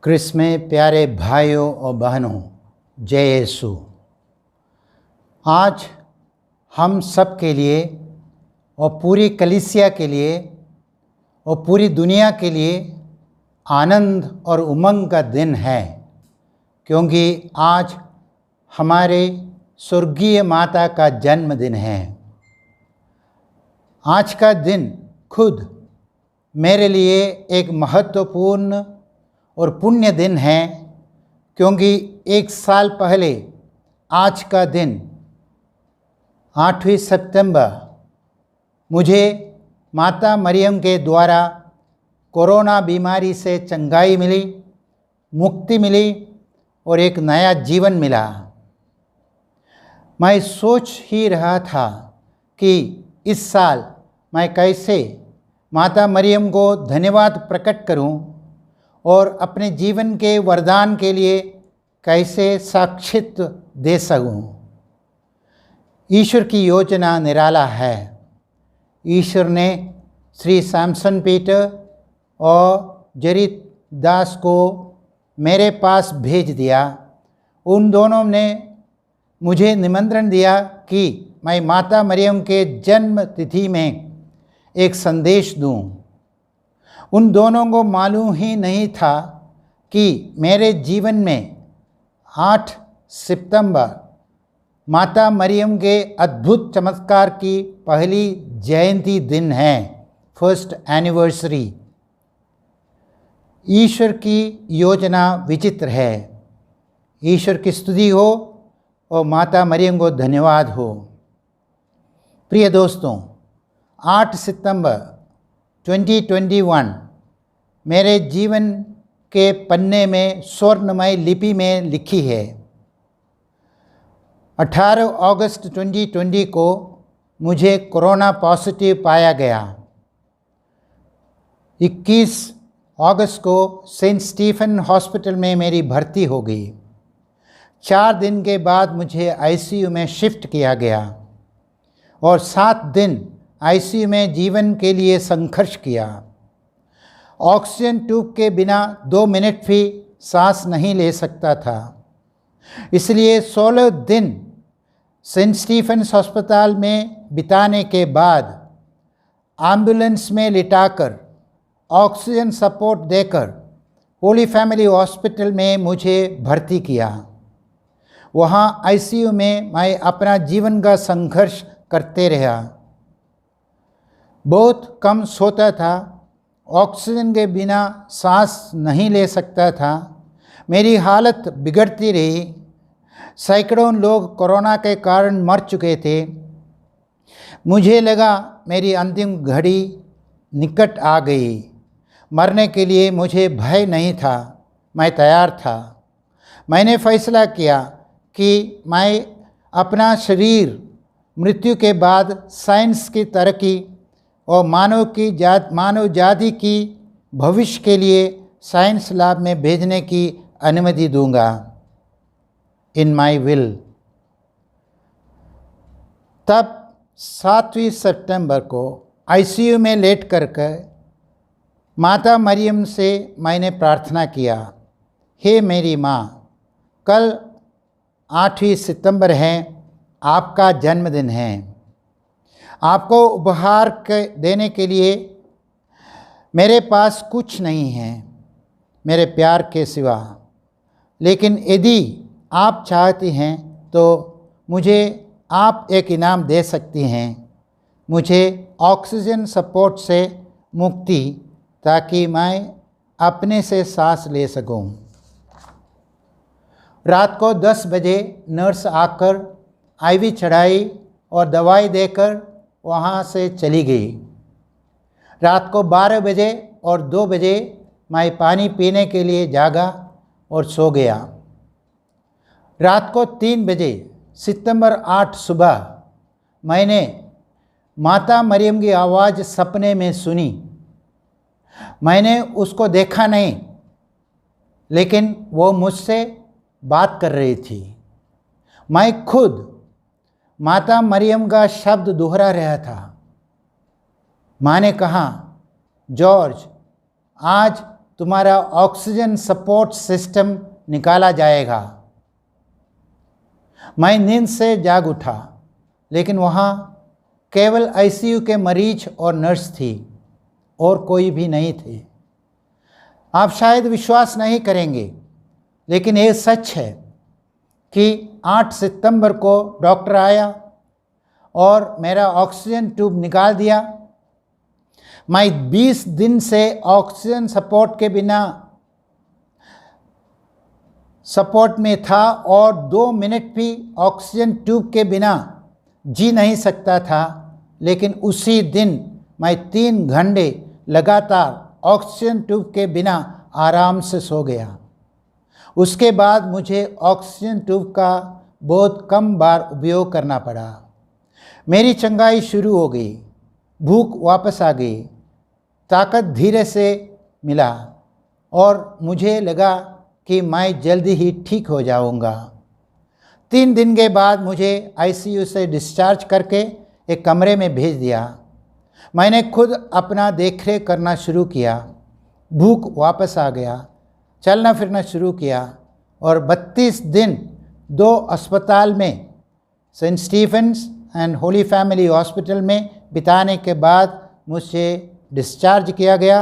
Chris में प्यारे भाइयों और बहनों, जय यीशु। आज हम सब के लिए और पूरी कलीसिया के लिए और पूरी दुनिया के लिए आनंद और उमंग का दिन है, क्योंकि आज हमारे स्वर्गीय माता का जन्मदिन है। आज का दिन खुद मेरे लिए एक महत्वपूर्ण और पुण्य दिन है, क्योंकि एक साल पहले आज का दिन 8 सितंबर मुझे माता मरियम के द्वारा कोरोना बीमारी से चंगाई मिली, मुक्ति मिली और एक नया जीवन मिला। मैं सोच ही रहा था कि इस साल मैं कैसे माता मरियम को धन्यवाद प्रकट करूं और अपने जीवन के वरदान के लिए कैसे साक्षित्व दे सकूं। ईश्वर की योजना निराला है। ईश्वर ने श्री सैमसन पीटर और जरीत दास को मेरे पास भेज दिया। उन दोनों ने मुझे निमंत्रण दिया कि मैं माता मरियम के जन्म तिथि में एक संदेश दूं। उन दोनों को मालूम ही नहीं था कि मेरे जीवन में 8 सितंबर माता मरियम के अद्भुत चमत्कार की पहली जयंती दिन है, फर्स्ट एनिवर्सरी। ईश्वर की योजना विचित्र है। ईश्वर की स्तुति हो और माता मरियम को धन्यवाद हो। प्रिय दोस्तों, 8 सितंबर 2021 मेरे जीवन के पन्ने में स्वर्णमय लिपि में लिखी है। 18 अगस्त 2020 को मुझे कोरोना पॉजिटिव पाया गया। 21 अगस्त को सेंट स्टीफन हॉस्पिटल में मेरी भर्ती हो गई। 4 दिन के बाद मुझे आईसीयू में शिफ्ट किया गया और 7 दिन आईसीयू में जीवन के लिए संघर्ष किया। ऑक्सीजन ट्यूब के बिना 2 मिनट भी सांस नहीं ले सकता था। इसलिए 16 दिन सेंट स्टीफन्स अस्पताल में बिताने के बाद एम्बुलेंस में लिटाकर ऑक्सीजन सपोर्ट देकर होली फैमिली हॉस्पिटल में मुझे भर्ती किया। वहाँ आईसीयू में मैं अपना जीवन का संघर्ष करते रहा। बहुत कम सोता था, ऑक्सीजन के बिना सांस नहीं ले सकता था। मेरी हालत बिगड़ती रही। सैकड़ों लोग कोरोना के कारण मर चुके थे। मुझे लगा मेरी अंतिम घड़ी निकट आ गई। मरने के लिए मुझे भय नहीं था, मैं तैयार था। मैंने फैसला किया कि मैं अपना शरीर मृत्यु के बाद साइंस की तरक्की और मानव जाति की भविष्य के लिए साइंस लैब में भेजने की अनुमति दूंगा, इन माई विल। तब 7 सितंबर को आईसीयू में लेट कर माता मरियम से मैंने प्रार्थना किया, हे मेरी माँ, कल 8 सितंबर है, आपका जन्मदिन है। आपको उपहार देने के लिए मेरे पास कुछ नहीं है मेरे प्यार के सिवा, लेकिन यदि आप चाहती हैं तो मुझे आप एक इनाम दे सकती हैं, मुझे ऑक्सीजन सपोर्ट से मुक्ति, ताकि मैं अपने से सांस ले सकूं। रात को 10 बजे नर्स आकर आईवी चढ़ाई और दवाई देकर वहाँ से चली गई। रात को 12 बजे और 2 बजे मैं पानी पीने के लिए जागा और सो गया। रात को 3 बजे सितंबर 8 सुबह मैंने माता मरियम की आवाज़ सपने में सुनी। मैंने उसको देखा नहीं, लेकिन वो मुझसे बात कर रही थी। मैं खुद माता मरियम का शब्द दोहरा रहा था। माँ ने कहा, जॉर्ज, आज तुम्हारा ऑक्सीजन सपोर्ट सिस्टम निकाला जाएगा। मैं नींद से जाग उठा, लेकिन वहाँ केवल आईसीयू के मरीज और नर्स थी और कोई भी नहीं थे। आप शायद विश्वास नहीं करेंगे, लेकिन ये सच है कि 8 सितंबर को डॉक्टर आया और मेरा ऑक्सीजन ट्यूब निकाल दिया। मैं 20 दिन से ऑक्सीजन सपोर्ट के बिना सपोर्ट में था और 2 मिनट भी ऑक्सीजन ट्यूब के बिना जी नहीं सकता था। लेकिन उसी दिन मैं 3 घंटे लगातार ऑक्सीजन ट्यूब के बिना आराम से सो गया। उसके बाद मुझे ऑक्सीजन ट्यूब का बहुत कम बार उपयोग करना पड़ा। मेरी चंगाई शुरू हो गई, भूख वापस आ गई, ताकत धीरे से मिला और मुझे लगा कि मैं जल्दी ही ठीक हो जाऊंगा। 3 दिन के बाद मुझे आईसीयू से डिस्चार्ज करके एक कमरे में भेज दिया। मैंने खुद अपना देखरेख करना शुरू किया, भूख वापस आ गया, चलना फिरना शुरू किया और 32 दिन 2 अस्पताल में, Saint Stephen's and Holy Family Hospital में बिताने के बाद मुझे डिस्चार्ज किया गया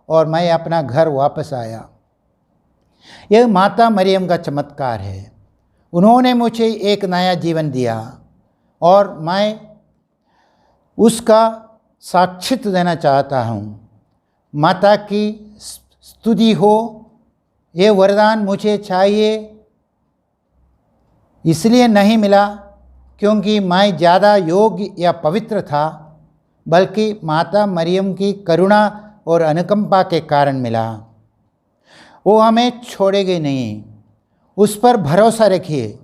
और मैं अपना घर वापस आया। यह माता मरियम का चमत्कार है। उन्होंने मुझे एक नया जीवन दिया और मैं उसका साक्षित्व देना चाहता हूँ। माता की स्तुति हो। ये वरदान मुझे चाहिए इसलिए नहीं मिला क्योंकि मैं ज़्यादा योग्य या पवित्र था, बल्कि माता मरियम की करुणा और अनुकंपा के कारण मिला। वो हमें छोड़ेगी नहीं, उस पर भरोसा रखिए।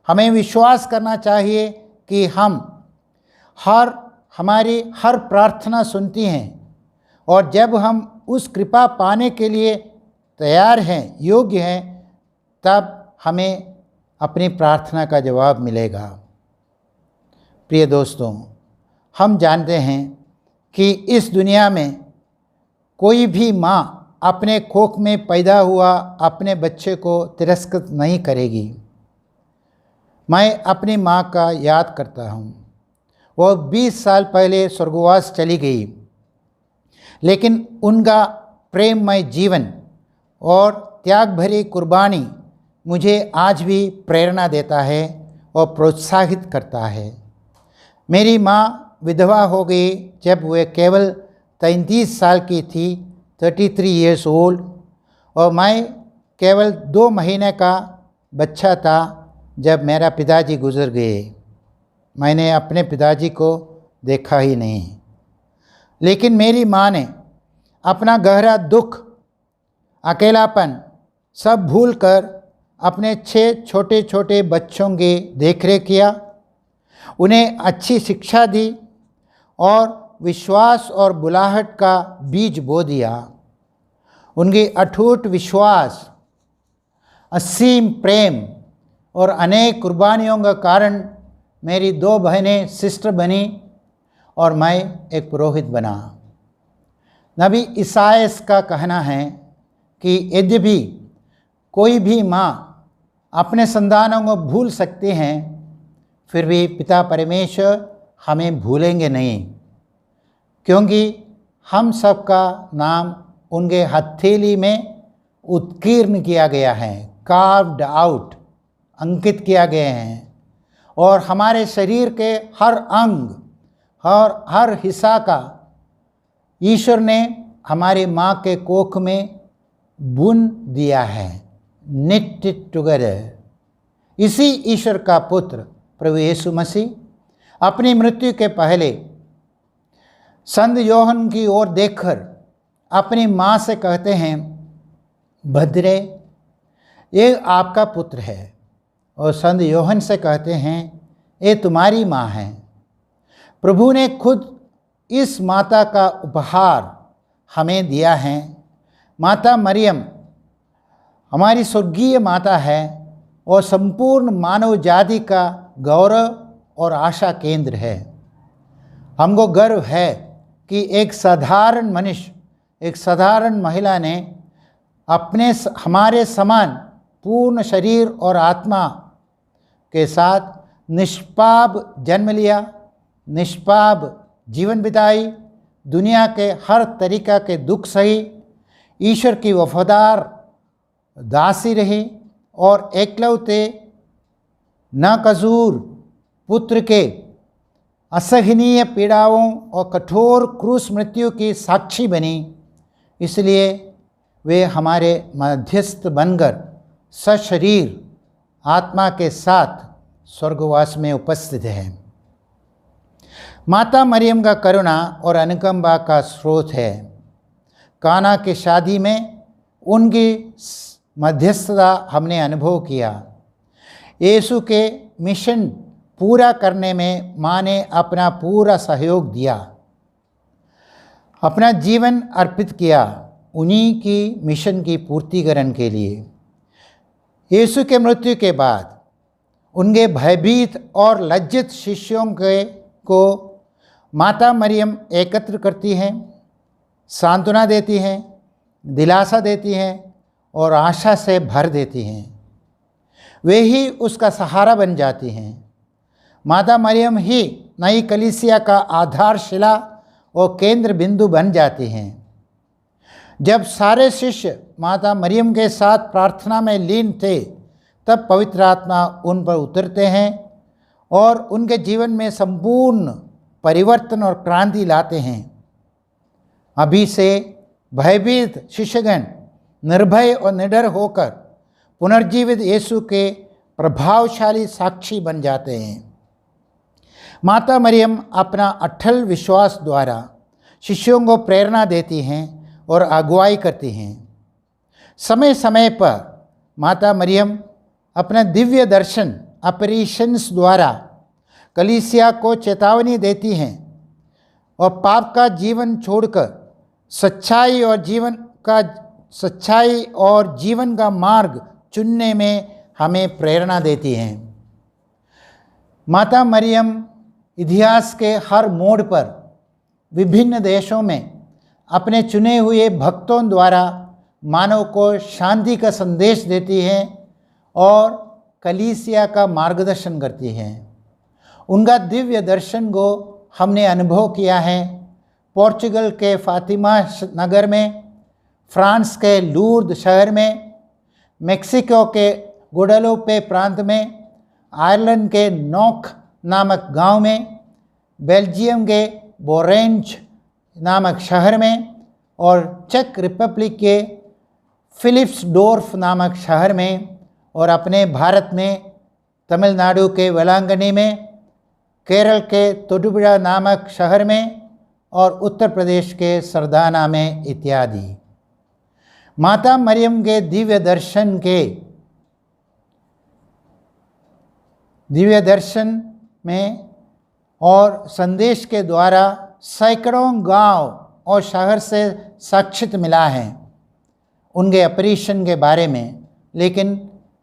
हमें विश्वास करना चाहिए कि हमारी हर प्रार्थना सुनती हैं और जब हम उस कृपा पाने के लिए तैयार हैं, योग्य हैं, तब हमें अपनी प्रार्थना का जवाब मिलेगा। प्रिय दोस्तों, हम जानते हैं कि इस दुनिया में कोई भी माँ अपने कोख में पैदा हुआ अपने बच्चे को तिरस्कृत नहीं करेगी। मैं अपनी माँ का याद करता हूँ। वो 20 साल पहले स्वर्गवास चली गई, लेकिन उनका प्रेममय जीवन और त्याग भरी कुर्बानी मुझे आज भी प्रेरणा देता है और प्रोत्साहित करता है। मेरी माँ विधवा हो गई जब वे केवल 33 साल की थी, 33 ईयर्स ओल्ड, और मैं केवल 2 महीने का बच्चा था जब मेरा पिताजी गुजर गए। मैंने अपने पिताजी को देखा ही नहीं, लेकिन मेरी माँ ने अपना गहरा दुख, अकेलापन सब भूलकर अपने 6 छोटे छोटे बच्चों की देखरेख किया, उन्हें अच्छी शिक्षा दी और विश्वास और बुलाहट का बीज बो दिया। उनकी अटूट विश्वास, असीम प्रेम और अनेक कुर्बानियों का कारण मेरी 2 बहनें सिस्टर बनी और मैं एक पुरोहित बना। नबी ईसायास का कहना है कि यद्यपि कोई भी माँ अपने संतानों को भूल सकते हैं, फिर भी पिता परमेश्वर हमें भूलेंगे नहीं, क्योंकि हम सबका नाम उनके हथेली में उत्कीर्ण किया गया है, कार्व्ड आउट, अंकित किया गया है, और हमारे शरीर के हर अंग और हर हिस्सा का ईश्वर ने हमारी माँ के कोख में बुन दिया है, knitted together। इसी ईश्वर का पुत्र प्रभु यीशु मसीह अपनी मृत्यु के पहले संत योहन की ओर देखकर अपनी माँ से कहते हैं, भद्रे, ये आपका पुत्र है, और संत योहन से कहते हैं, ये तुम्हारी माँ है। प्रभु ने खुद इस माता का उपहार हमें दिया है। माता मरियम हमारी स्वर्गीय माता है और संपूर्ण मानव जाति का गौरव और आशा केंद्र है। हमको गर्व है कि एक साधारण मनुष्य, एक साधारण महिला ने हमारे समान पूर्ण शरीर और आत्मा के साथ निष्पाप जन्म लिया, निष्पाप जीवन बिताई, दुनिया के हर तरीक़ा के दुख सही, ईश्वर की वफादार दासी रही और एकलौते नाकसूर पुत्र के असहनीय पीड़ाओं और कठोर क्रूस मृत्यु की साक्षी बनी। इसलिए वे हमारे मध्यस्थ बनकर सशरीर आत्मा के साथ स्वर्गवास में उपस्थित हैं। माता मरियम का करुणा और अनुकंपा का स्रोत है। काना की शादी में उनकी मध्यस्थता हमने अनुभव किया। यीशु के मिशन पूरा करने में माँ ने अपना पूरा सहयोग दिया, अपना जीवन अर्पित किया उन्हीं की मिशन की पूर्तिकरण के लिए। यीशु के मृत्यु के बाद उनके भयभीत और लज्जित शिष्यों को माता मरियम एकत्र करती हैं, सांत्वना देती हैं, दिलासा देती हैं और आशा से भर देती हैं। वे ही उसका सहारा बन जाती हैं। माता मरियम ही नई कलीसिया का आधारशिला और केंद्र बिंदु बन जाती हैं। जब सारे शिष्य माता मरियम के साथ प्रार्थना में लीन थे, तब पवित्र आत्मा उन पर उतरते हैं और उनके जीवन में संपूर्ण परिवर्तन और क्रांति लाते हैं। अभी से भयभीत शिष्यगण निर्भय और निडर होकर पुनर्जीवित यीशु के प्रभावशाली साक्षी बन जाते हैं। माता मरियम अपना अटल विश्वास द्वारा शिष्यों को प्रेरणा देती हैं और अगुवाई करती हैं। समय समय पर माता मरियम अपना दिव्य दर्शन अपरेशंस द्वारा कलीसिया को चेतावनी देती हैं और पाप का जीवन छोड़कर सच्चाई और जीवन का मार्ग चुनने में हमें प्रेरणा देती हैं। माता मरियम इतिहास के हर मोड़ पर विभिन्न देशों में अपने चुने हुए भक्तों द्वारा मानव को शांति का संदेश देती हैं और कलीसिया का मार्गदर्शन करती हैं। उनका दिव्य दर्शन को हमने अनुभव किया है पोर्चुगल के फातिमा नगर में, फ्रांस के लूर्द शहर में, मेक्सिको के गुडालुपे प्रांत में, आयरलैंड के नोक नामक गांव में, बेल्जियम के बोरेंच नामक शहर में और चेक रिपब्लिक के फिलिप्सडोर्फ नामक शहर में, और अपने भारत में तमिलनाडु के वेलांगनी में, केरल के तोडुपुझा नामक शहर में और उत्तर प्रदेश के सरदाना में इत्यादि। माता मरियम के दिव्य दर्शन और संदेश के द्वारा सैकड़ों गांव और शहर से साक्षित मिला है उनके ऑपरेशन के बारे में, लेकिन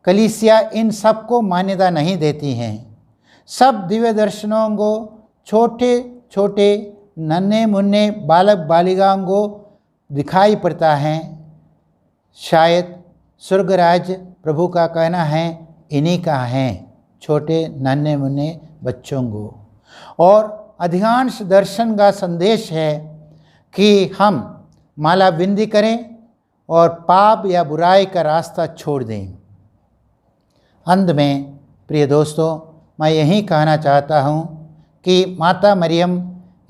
कलीसिया इन सब को मान्यता नहीं देती हैं। सब दिव्य दर्शनों को छोटे छोटे नन्हे मुन्ने बालक बालिकाओं को दिखाई पड़ता है। शायद स्वर्गराज प्रभु का कहना है इन्हीं का है, छोटे नन्हे मुन्ने बच्चों को। और अधिकांश दर्शन का संदेश है कि हम माला विंदी करें और पाप या बुराई का रास्ता छोड़ दें। अंत में प्रिय दोस्तों, मैं यही कहना चाहता हूँ कि माता मरियम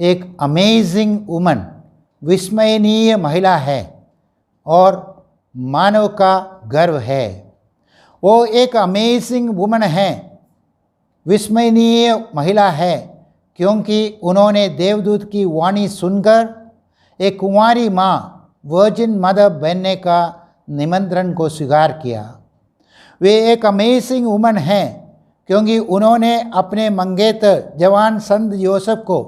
एक अमेजिंग वुमन, विस्मयनीय महिला है और मानव का गर्व है। वो एक अमेजिंग वुमन है, विस्मयनीय महिला है, क्योंकि उन्होंने देवदूत की वाणी सुनकर एक कुंवारी माँ वर्जिन मदर बनने का निमंत्रण को स्वीकार किया। वे एक अमेजिंग वुमन हैं क्योंकि उन्होंने अपने मंगेतर जवान संत योसेफ को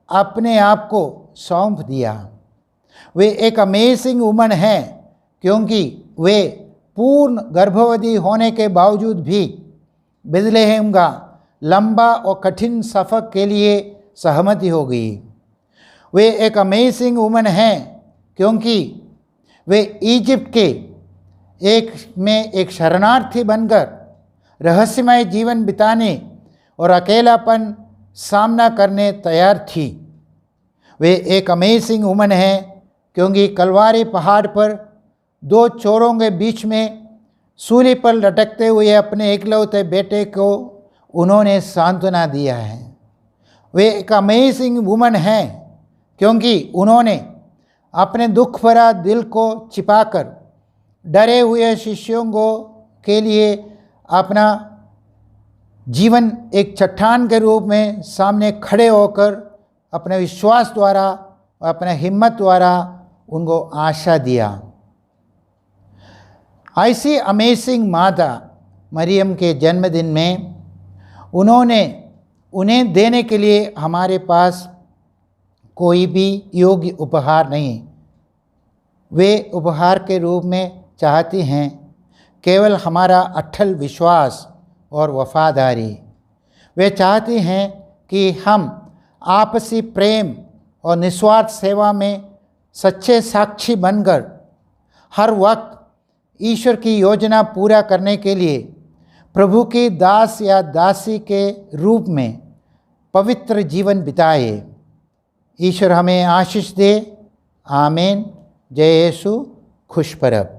अपने आप को सौंप दिया। वे एक अमेजिंग वुमन हैं क्योंकि वे पूर्ण गर्भवती होने के बावजूद भी बेथलेहम का लंबा और कठिन सफ़र के लिए सहमति हो गई। वे एक अमेजिंग वुमन हैं क्योंकि वे इजिप्ट के एक शरणार्थी बनकर रहस्यमय जीवन बिताने और अकेलापन सामना करने तैयार थी। वे एक अमेजिंग वुमन है, क्योंकि कलवारी पहाड़ पर दो चोरों के बीच में सूली पर लटकते हुए अपने इकलौते बेटे को उन्होंने सांत्वना दिया है। वे एक अमेजिंग वुमन है, क्योंकि उन्होंने अपने दुख भरा दिल को छिपाकर डरे हुए शिष्यों के लिए अपना जीवन एक चट्टान के रूप में सामने खड़े होकर अपने विश्वास द्वारा और अपने हिम्मत द्वारा उनको आशा दिया। ऐसी अमेजिंग माता मरियम के जन्मदिन में उन्हें देने के लिए हमारे पास कोई भी योग्य उपहार नहीं। वे उपहार के रूप में चाहती हैं केवल हमारा अटल विश्वास और वफादारी। वे चाहती हैं कि हम आपसी प्रेम और निस्वार्थ सेवा में सच्चे साक्षी बनकर हर वक्त ईश्वर की योजना पूरा करने के लिए प्रभु की दास या दासी के रूप में पवित्र जीवन बिताए। ईश्वर हमें आशीष दे। आमीन। जय यीशु। खुश परब।